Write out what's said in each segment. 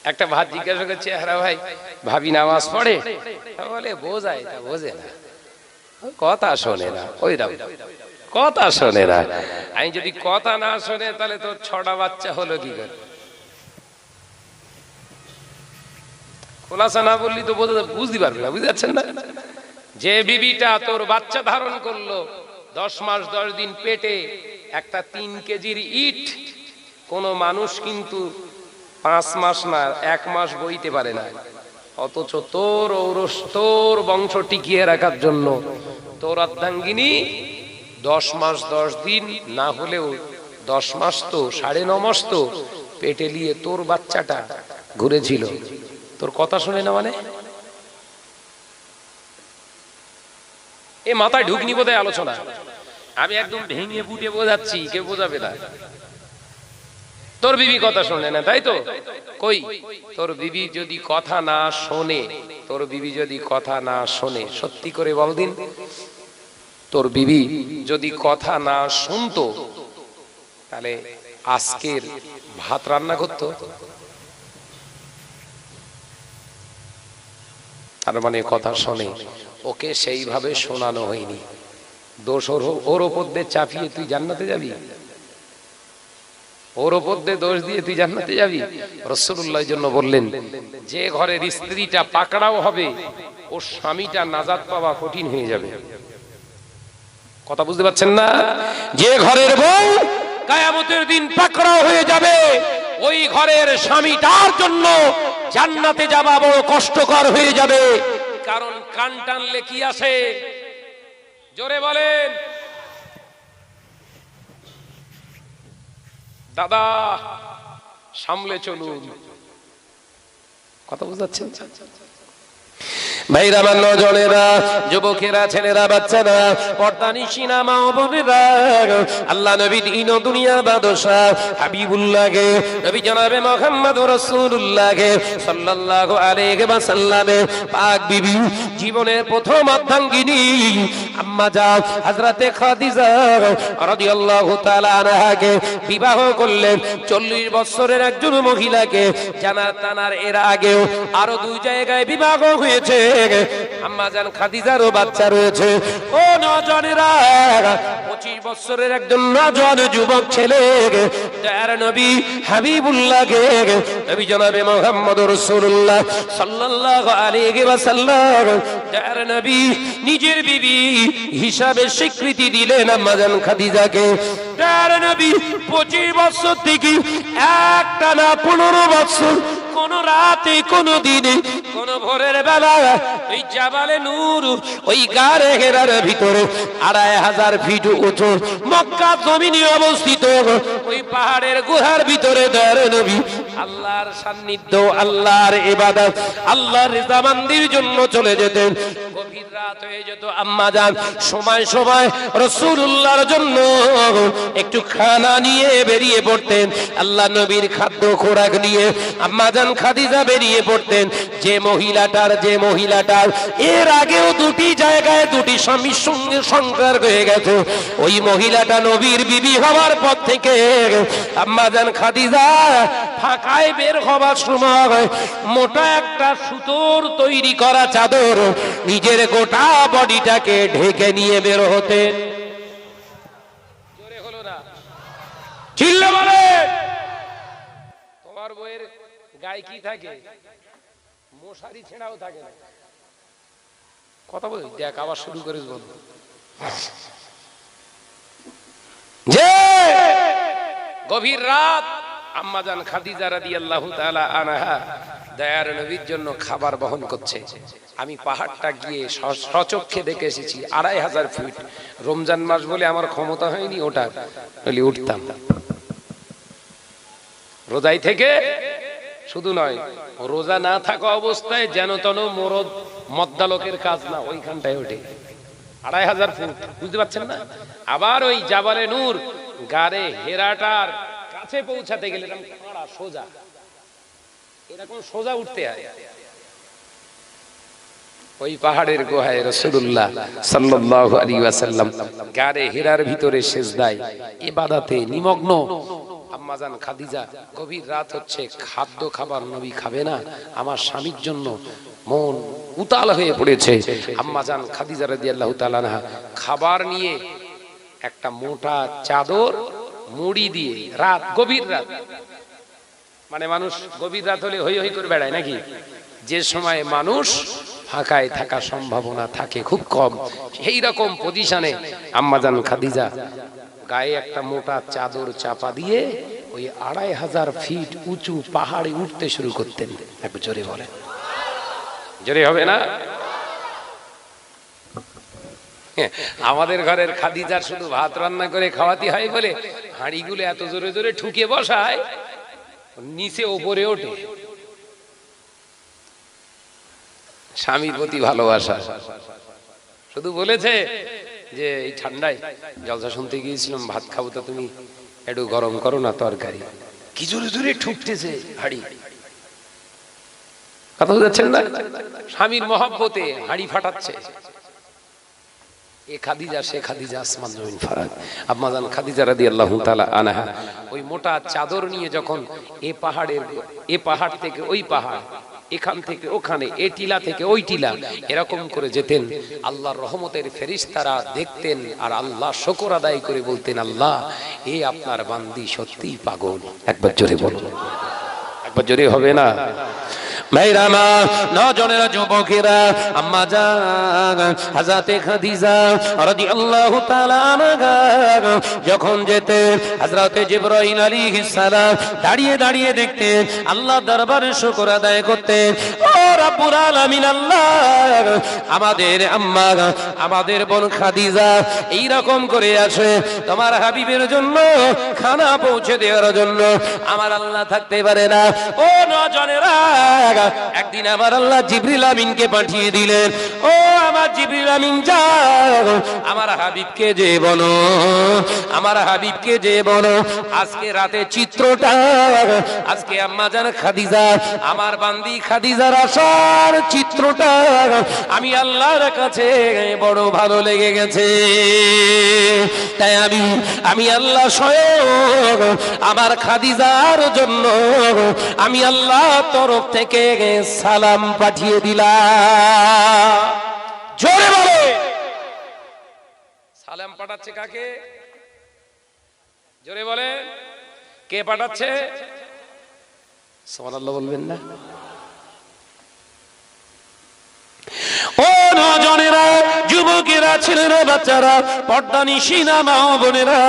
একটা ভাত জিজ্ঞাসা করছে, হ্যাঁ ভাই ভাবি নামাজ পড়ে? বলে বোঝায়, এটা বোঝে না, কথা শোনে না, ওই কথা শোনে না। আমি যদি কথা না শোনে তাহলে তো 6টা বাচ্চা হলো কি করে? খোলাসা না বললি তো বুঝতে পারবে না, বুঝতে পারছেন না? যে বিবিটা তোর বাচ্চা ধারণ করলো 10 মাস 10 দিন পেটে, একটা 3 কেজির ইট কোন মানুষ কিন্তু 5 মাস না 1 মাস বইতে পারে না। অথচ তোর ঔরস, তোর বংশ টিকিয়ে রাখার জন্য তোর অর্ধাঙ্গিনী 10 মাস 10 দিন না হলেও 10 মাস তো 9.5 মাস তো পেটে নিয়ে তোর বাচ্চাটা ঘুরেছিল। তোর কথা শুনে না মানে? এ মাথায় ঢুকনি বোধহয় আলোচনা। আমি একদম ভেঙে ফুটে বোঝাচ্ছি, কেউ বোঝাবে না। তোর বিবি কথা শোনে না, তাই তো? কই তোর বিবি যদি কথা না শোনে, তোর বিবি যদি কথা না শোনে, সত্যি করে বল দিন, তোর বিবি যদি কথা না শুনতো তাহলে আজকের ভাত রান্না করতো? তার মানে কথা শোনে, ওকে সেইভাবে শোনানো হয়নি। দোষ ওর ওপর দিয়ে চাপিয়ে তুই জান্নাতে যাবি? ওর ওপর দিয়ে দোষ দিয়ে তুই জান্নাতে যাবি? রাসূলুল্লাহর জন্য বললেন, যে ঘরের স্ত্রীটা পাকড়াও হবে ওর স্বামীটা নাজাত পাওয়া কঠিন হয়ে যাবে। কথা বুঝতে পারছেন না? যে ঘরের বউ কিয়ামতের দিন পাকড়াও হয়ে যাবে, ওই ঘরের স্বামীটার জন্য জান্নাতে যাওয়া বড় কষ্টকর হয়ে যাবে। কারণ কান টানলে কি আসে? জোরে বলেন দাদা, সামলে চলুন। কথা বুঝাচ্ছেন ভাইরা, আমার নজনেরা, যুবকেরা, ছেলেরা, বাচ্চারা, পর্দানিশিনা মা ও বোনেরা, আল্লাহ নবী দিন ও দুনিয়ার বাদশা হাবিবুল্লাহকে, নবী জনাবে মুহাম্মদুর রাসূলুল্লাহকে সাল্লাল্লাহু আলাইহি ওয়াসাল্লামের পাক বিবি, জীবনের প্রথম অর্ধাঙ্গিনী আম্মা জান হযরতে খাদিজা রাদিয়াল্লাহু তাআলা আনহাকে বিবাহ করলেন। 40 বছরের একজন মহিলাকে জানার এর আগেও আরো 2 জায়গায় বিবাহ হয়েছে। আম্মা জান খাদিজারও বাচ্চা রয়েছে। ও নজনেরা, 25 বছরের একজন নজওয়ান যুবক ছেলে দয়ার নবী হাবিবুল্লাহকে, নবী জনাবে মুহাম্মদুর রাসূলুল্লাহ সাল্লাল্লাহু আলাইহি ওয়াসাল্লাম দয়ার নবী নিজের বিবি হিসাবে স্বীকৃতি দিলেন আম্মা জান খাদিজাকে। দয়ার নবী 25 বছর থেকে একটানা 15 বছর কোন রাতে, কোন দিনে, কোন ভোরের বেলা ওই জাবালে নূর, ওই গারে হেরার ভিতরে 2500 ফিট উঁচু মক্কা জমিনে অবস্থিত ওই পাহাড়ের গুহার ভিতরে দয়ার নবী আল্লাহর সান্নিধ্য, আল্লাহর ইবাদত, আল্লাহর রিজামন্দির জন্য চলে যেতেন। গভীর রাত হয়ে যেত, আম্মা জান সময় সময় রাসূলুল্লাহর জন্য একটু খানা নিয়ে বেরিয়ে পড়তেন। আল্লাহ নবীর খাদ্য খোরাক নিয়ে আম্মা জান খাদিজা বেরিয়ে পড়তেন। যে মহিলাটার এর আগেও 2টি জায়গায় 2টি স্বামীর সঙ্গে সংসার হয়ে গেছে, ওই মহিলাটা নবীর বিবি হওয়ার পর থেকে আম্মা জান খাদিজা ফাঁকায় বের হবার সময় মোটা একটা সুতোর তৈরি করা চাদর নিজের গোটা বডিটাকে ঢেকে নিয়ে বের হতেন। জোরে হলো না? চিল্লা বলে। তোমার বইয়ের গায়ে কি থাকে? মশারি ছেঁড়াও থাকে না। কথা বলি, দেখ আবার শুরু করিস বল। যে গভীর রাত আম্মা জান খাদিজা রাদিয়াল্লাহু তাআলা আনহা দয়ার নবীর জন্য খাবার বহন করছে। আমি পাহাড়টা গিয়ে সচক্ষে দেখে এসেছি, 2500 ফিট। রমজান মাস বলে আমার ক্ষমতা হয়নি ওটা, বলি উঠতাম রোজাই থেকে। শুধু নয়, রোজা না থাকা অবস্থায় যেন তেন মরদ মদ্দালকের কাজ না, ওইখানটায় ওঠে 2500 ফুট। বুঝতে পারছেন না? আবার ওই জাবালে নূর গারে হেরাটার কাছে পৌঁছাতে গেলে সোজা, এরকম সোজা উঠতে হয়। ওই পাহাড়ের গুহায় রাসূলুল্লাহ সাল্লাল্লাহু আলাইহি ওয়াসাল্লাম গারে হেরার ভিতরে সিজদায় ইবাদতে নিমগ্ন। আম্মাজান খাদিজা গভীর রাত হচ্ছে, খাদ্য খাবার নবী খাবে না, আমার স্বামীর জন্য মন উতাল হয়ে পড়েছে। আম্মাজান খাদিজা রাদিয়াল্লাহু তাআলা আনহা খাবার নিয়ে একটা মোটা চাদর মুড়ি দিয়ে, রাত গভীর রাত, মানে মানুষ গভীর রাত হলে হই হই করে বেড়ায় নাকি, যে সময় মানুষ ফাঁকায় থাকার সম্ভাবনা থাকে খুব কম, সেই রকম পজিশনে আম্মাজান খাদিজা গায়ে একটা মোটা চাদর চাপা দিয়ে ওই 2500 ফিট উঁচু পাহাড়ে উঠতে শুরু করতেন। একটু জোরে বলেন, জোরে হবে না? আমাদের ঘরের খাদিজার শুধু ভাত রান্না করে খাওয়াতে হয় বলে হাঁড়িগুলো এত জোরে জোরে ঠুকে বসায়, নিচে ওপরে ওঠে। স্বামীর প্রতি ভালোবাসা। শুধু বলেছে যে এই ঠান্ডায় জলসা শুনতে গিয়েছিলাম, ভাত খাবো, তো তুমি একটু গরম করো না তরকারি। কি জোরে জোরে ঠুকতেছে হাঁড়ি, কথা বুঝাচ্ছেন না? স্বামীর মহব্বতে হাঁড়ি ফাটাচ্ছে। এ খাদিজা সে খাদিজা, আসমান জমিন ফারাক। আম্মাজান খাদিজা রাদিয়াল্লাহু তাআলা আনহা ওই মোটা চাদর নিয়ে যখন এ পাহাড় থেকে ওই পাহাড়, এখান থেকে ওখানে, এ টিলা থেকে ওই টিলা, এরকম করে যেতেন, আল্লাহর রহমতের ফেরেশতারা দেখতেন আর আল্লাহ শুকর আদায় করে বলতেন, আল্লাহ এ আপনার বান্দি সত্যিই পাগল। একবার জোরে বলুন, একবার জোরে হবে না? ভাইরা মা, নজনেরা যুবকেরা, আম্মাজান হযরতে খাদিজা রাদিয়াল্লাহু তাআলা আনহা যখন যেতেন, হযরতে জিবরাইল আলাইহিস সালাম দাঁড়িয়ে দাঁড়িয়ে দেখতেন, আল্লাহ দরবারে শুকর আদায় করতেন। ও রব্বুল আলামিন, আল্লাহ আমাদের আম্মা, আমাদের বোন খাদিজা এই রকম করে আছে, তোমার হাবিবের জন্য খানা পৌঁছে দেওয়ার জন্য আমার আল্লাহ থাকতে পারে না। ও নজনেরা, একদিন আমার আল্লাহ জিবরিল আমিনকে পাঠিয়ে দিলেন, ও আমার জিবরিল আমিন যাও, আমার হাবিবকে যে বলো, আমার হাবিবকে যে বলো আজকে রাতে চিত্রটা, আজকে আম্মাজান খাদিজা, আমার বান্দি খাদিজার আসার চিত্রটা আমি আল্লাহর কাছে বড় ভালো লেগে গেছে। তাই আমি আল্লাহ স্বয়ং আমার খাদিজার জন্য আমি আল্লাহ তরফ থেকে সালাম পাঠিয়ে দিলাম। জোরে বলে, সালাম পাঠাচ্ছে কাকে? জোরে বলে, কে পাঠাচ্ছে? সুবহানাল্লাহ বলবেন না? ও নজনেরা, যুবকেরা, ছেলেরা, বাচ্চারা, পর্দানিশিনা মা ও বোনেরা,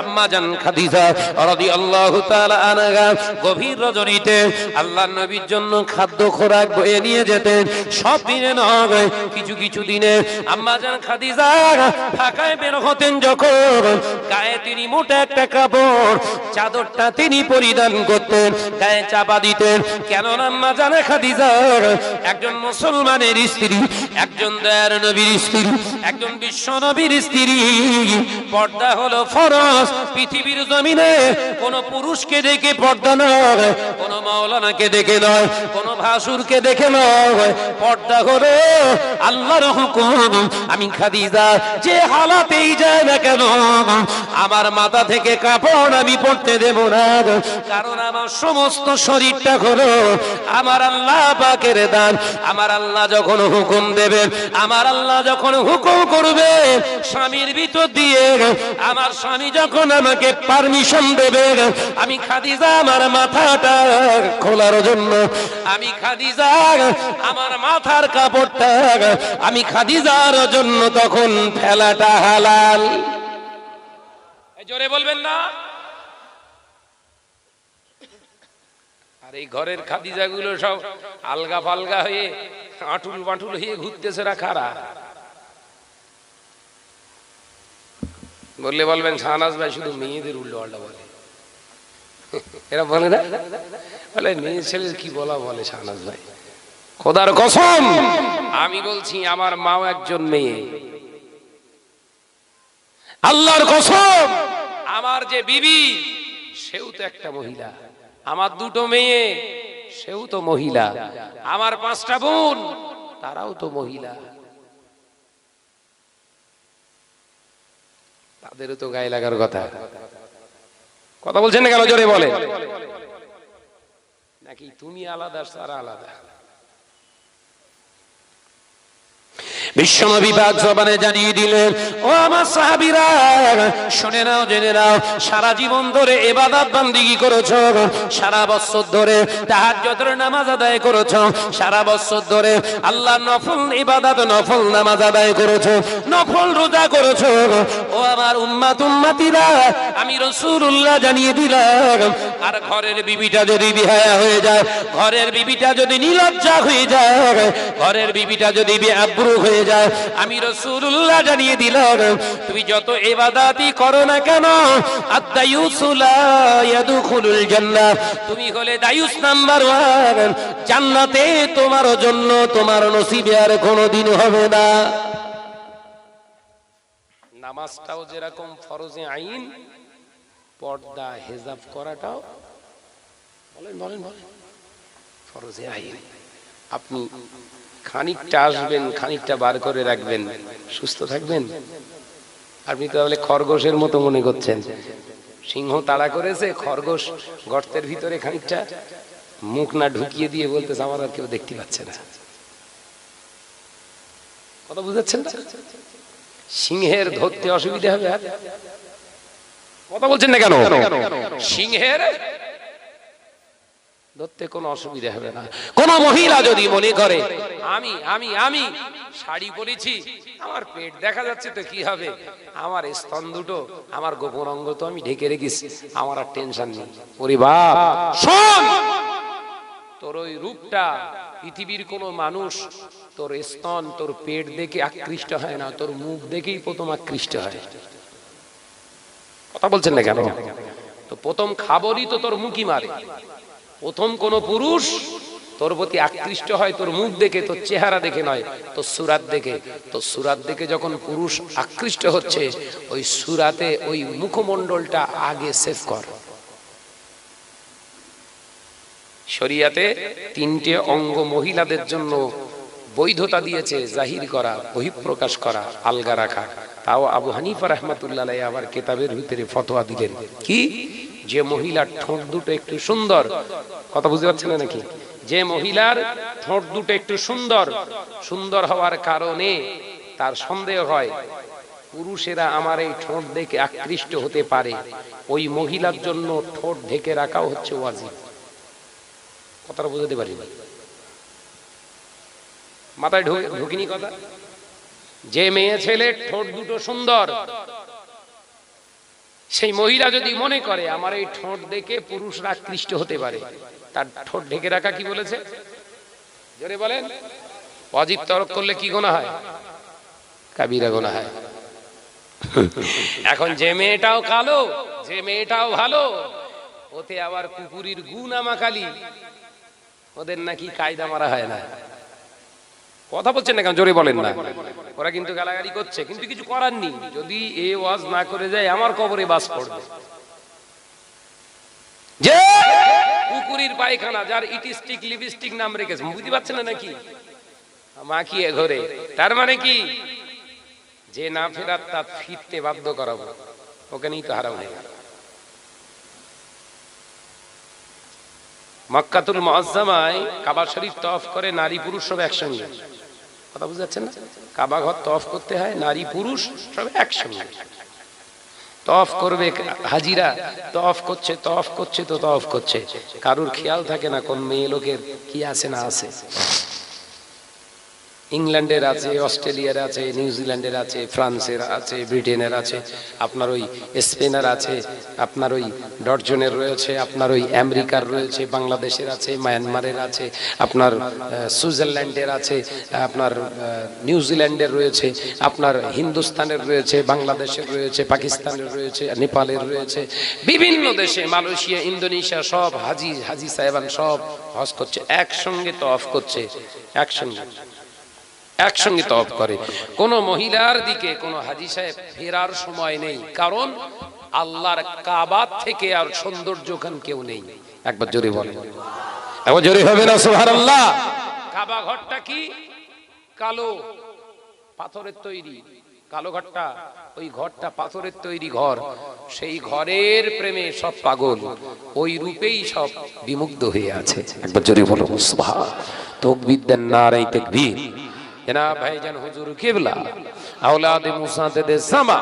আম্মাজান খাদিজা রাদিয়াল্লাহু তাআলা আনহা গভীর রজনীতে আল্লাহর নবীর জন্য খাদ্য খোরাক বয়ে নিয়ে যেতেন। সব দিনে নয়, কিছু কিছু দিনে আম্মাজান খাদিজা ঢাকায় বের হতেন যখন, গায়ে তিনি মোটা একটা কাপড় চাদরটা তিনি পরিধান করতেন, গায়ে চাপা দিতেন। কেন আম্মাজান খাদিজা একজন মুসলমানের স্ত্রী, একজন দয়ার নবীর স্ত্রী, একজন বিশ্ব নবীর স্ত্রী। পর্দা হলো ফরজ। পৃথিবীর জমিনে কোন পুরুষকে দেখে পর্দা নয়, কোন মাওলানাকে দেখে নয়, কোন ভাসুরকে দেখে নয়। পর্দা হলো আল্লাহর হুকুম। আমি খাদিজা যে হালাতেই যায় না কেন, আমার মাথা থেকে কাপড় আমি পড়তে দেব না, কারণ আমার সমস্ত শরীরটা হলো আমার আল্লাহ পাকের দান। আমার আল্লাহ যখন হুকুম দেবেন, আমার আল্লাহ যখন হুকুম করবে স্বামীর ভিতর দিয়ে, আমার স্বামী যখন আমাকে পারমিশন দেবে, আমি খাদিজা আমার মাথাটা খোলার জন্য, আমি খাদিজা আমার মাথার কাপড়টা আমি খাদিজার জন্য তখন ফেলাটা হালাল। জোরে বলবেন না? আর এই ঘরের খাদিজা গুলো সব আলগা ফালগা হয়ে আঁটুল বাঁটুল হয়ে ঘুরতেছে রাখারা। বললে বলবেন শাহনাজ ভাই শুধু মেয়েদের উল্টো পাল্টা বলে, এরা বলে না, বলে মেয়ে ছেলের কি বলা বলে শাহনাজ ভাই। খোদার কসম আমি বলছি, আমার মাও একজন মেয়ে, আল্লাহর কসম আমার যে বিবি সেও তো একটা মহিলা, আমার দুটো মেয়ে সেও তো মহিলা, আমার 5টা বোন তারাও তো মহিলা, তাদেরও তো গায়ে লাগার কথা। কথা বলছেন না কেন? জোরে বলে। নাকি তুমি আলাদা সারা আলাদা? বিশ্বনবী পাক জবানে জানিয়ে দিলেন, ও আমার সাহাবীরা শুনে নাও, জেনে নাও, সারা জীবন ধরে ইবাদত বান্দিগি করেছো, সারা বছর ধরে তাহাজ্জুদের নামাজ আদায় করেছো, সারা বছর ধরে আল্লাহর নফল ইবাদত নফল নামাজ আদায় করেছো, নফল রোজা করেছো। ও আমার উম্মতিরা, আমি রাসূলুল্লাহ জানিয়ে দিলাম, আর ঘরের বিবিটা যদি বিহায়া হয়ে যায়, ঘরের বিবিটা যদি নির্লজ্জা হয়ে যায়, ঘরের বিবিটা যদি বেআব্রু হয়ে যায়, আমি রাসূলুল্লাহ জানিয়ে দিলাম, তুমি যত ইবাদতই করো না কেন, আদ-দায়ুসু লা ইয়াদখুলুল জান্নাহ, তুমি হলে দায়ুস নাম্বার 1, জান্নাতে তোমার জন্য তোমার নসিবে আর কোনোদিন হবে না। নামাজটাও যেরকম ফরজে আইন, পর্দা হিজাব করাটাও বলেন বলেন বলেন ফরজে আইন। আপনি খানিকটা আসবেন, খানিকটা বার করে রাখবেন, সুস্থ থাকবেন। আপনি তাহলে খরগোশের মতো মনে করছেন, সিংহ তাড়া করেছে, খরগোশ গর্তের ভিতরে খানিকটা মুখ না ঢুকিয়ে দিয়ে বলতেছে আমার আর কেউ দেখতে পাচ্ছে না। কথা বুঝাচ্ছেন না? সিংহের ধরতে অসুবিধা হবে? কথা বলছেন না কেন? সিংহের ধরতে কোনো অসুবিধা হবে না। কোন মহিলা যদি মনে করে আমি আমি আমি শাড়ি পরেছি, আমার পেট দেখা যাচ্ছে তো কি হবে, আমার স্তন দুটো, আমার গোপন অঙ্গ তো আমি ঢেকে রেখেছি, আমার আর টেনশন নেই। ওরে বাপ, শোন, তোর ওই রূপটা পৃথিবীর কোন মানুষ তোর স্তন তোর পেট দেখে আকৃষ্ট হয় না, তোর মুখ দেখেই প্রথম আকৃষ্ট হয়। কথা বলছেন না কেন? তো প্রথম খাবরই তো তোর মুখই মারে। প্রথম কোন পুরুষ তোর প্রতি আকৃষ্ট হয় তোর মুখ দেখে, তোর চেহারা দেখে নয়, তোর সুরাত দেখে। তোর সুরাত দেখে যখন পুরুষ আকৃষ্ট হচ্ছে, ওই সুরাতে ওই মুখমণ্ডলটা আগে সেভ কর। শরিয়াতে 3টে অঙ্গ মহিলাদের জন্য বৈধতা দিয়েছে, জাহির করা, বহিঃপ্রকাশ করা, আলগা রাখা। তাও আবু হানিফা রাহমাতুল্লাহ আলাইহি আবার কিতাবের ভিতরে ফতোয়া দিলেন কি, যে মহিলার ঠোঁট দুটো একটু সুন্দর, কথা বুঝতে পারছেন নাকি, যে মহিলার ঠোঁট দুটো একটু সুন্দর, সুন্দর হওয়ার কারণে তার সন্দেহ হয় পুরুষেরা আমার এই ঠোঁট দেখে আকৃষ্ট হতে পারে, ওই মহিলার জন্য ঠোঁট ঢেকে রাখাও হচ্ছে ওয়াজিব। কথাটা বুঝতে পারি মাথায় ঢুকিনি কথা? যে মেয়ে ছেলে ঠোঁট দুটো সুন্দর, সেই মহিলা যদি মনে করে আমার এই ঠোঁট দেখে পুরুষরা আকৃষ্ট হতে পারে, তার ঠোঁট ঢেকে রাখা কি বলেছে? জোরে বলেন। ওয়াজিব তরক করলে কি গুনাহ হয়? কাবীরা গুনাহ হয়। এখন যে মেয়েটাও কালো, যে মেয়েটাও ভালো, ওতে আবার কুকুরির গুনামাকালি, ওদের নাকি কায়দা মারা হয় না। কথা বলছেন না কেন? জোরে বলেন না। ওরা কিন্তু গালাগালি করছে, কিন্তু কিছু করার নেই। যদি এই ওয়াজ না করে যায় আমার কবরে বাস পড়বে। যে কুকুরির পায়খানা, যার ইটিস্টিক লিপস্টিক নাম রেখেছে, বুঝতে পারছেন না নাকি, মাখিয়ে ঘরে, তার মানে কি, যে না ফেরাত তা ফিরতে বাধ্য করাবো, ওখানেই তো হারাম হয়ে গেল। মক্কাতুল মুআজ্জামায় কাবা শরীফ তওয়াফ করে নারী পুরুষ সব একসঙ্গে। কথা বুঝতে পারছেন না? কাবা ঘর তওয়াফ করতে হয়, নারী পুরুষ সব একসঙ্গে তওয়াফ করবে। হাজিরা তওয়াফ করছে, তওয়াফ করছে তো তওয়াফ করছে, কারুর খেয়াল থাকে না কোন মেয়ে লোকের কি আছে না আছে। ইংল্যান্ডের আছে, অস্ট্রেলিয়ার আছে, নিউজিল্যান্ডের আছে, ফ্রান্সের আছে, ব্রিটেনের আছে, আপনার ওই স্পেনের আছে, আপনার ওই ডর্জনের রয়েছে, আপনার ওই আমেরিকার রয়েছে, বাংলাদেশের আছে, মায়ানমারের আছে, আপনার সুইজারল্যান্ডের আছে, আপনার নিউজিল্যান্ডের রয়েছে, আপনার হিন্দুস্তানের রয়েছে, বাংলাদেশের রয়েছে, পাকিস্তানের রয়েছে, নেপালের রয়েছে, বিভিন্ন দেশে, মালয়েশিয়া, ইন্দোনেশিয়া, সব হাজি সাহেবান সব হজ করছে, একসঙ্গে তওয়াফ করছে, একসঙ্গে তওয়াফ করে। কোন মহিলার দিকে কোন হাজী সাহেব ফেরার সময় নেই, কারণ আল্লাহর কাবা থেকে আর সৌন্দর্যখান কেউ নেই। একবার জোরে বলেন, একবার জোরে হবে না সুবহানাল্লাহ। কাবা ঘরটা কি? কালো পাথরের তৈরি, কালো ঘরটা, ওই ঘরটা পাথরের তৈরি ঘর, সেই ঘরের প্রেমে সব পাগল, ওই রূপেই সব বিমুগ্ধ হয়ে আছে। একবার জোরে বলো সুবহান। তাকবীর দেন, নারে তাকবীর। জনাব ভাইজান হুজুর কিবলা আওলাদে মুসা দে সামা,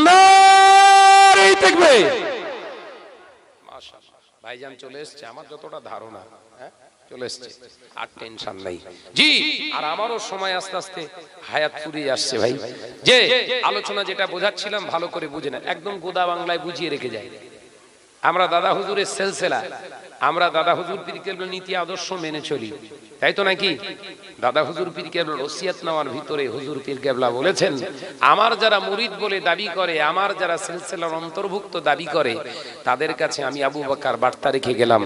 নারে তাকবীর। মাশাআল্লাহ, ভাইজান চলে এসেছে, আমার যতটা ধারণা চলে এসেছে, আর টেনশন নাই জি। আর আমারও সময় আস্তে আস্তে হায়াত ফুরিয়ে আসছে ভাই। যে আলোচনা যেটা বোঝাচ্ছিলাম ভালো করে বুঝে না, একদম গোদা বাংলায় বুঝিয়ে রেখে যায়। আমরা দাদা হুজুরের সিলসিলা, আমরা দাদা হুজুর পীর কেবলার নীতি আদর্শ মেনে চলি, তাই তো নাকি? দাদা হুজুর পীর কেবলার ওসিয়ত নেওয়ার ভিতরে হুজুর পীর কেবলা বলেছেন, আমার যারা মুরিদ বলে দাবি করে, আমার যারা সিলসিলার অন্তর্ভুক্ত দাবি করে, তাদের কাছে আমি আবু বকর বার্তা রেখে গেলাম,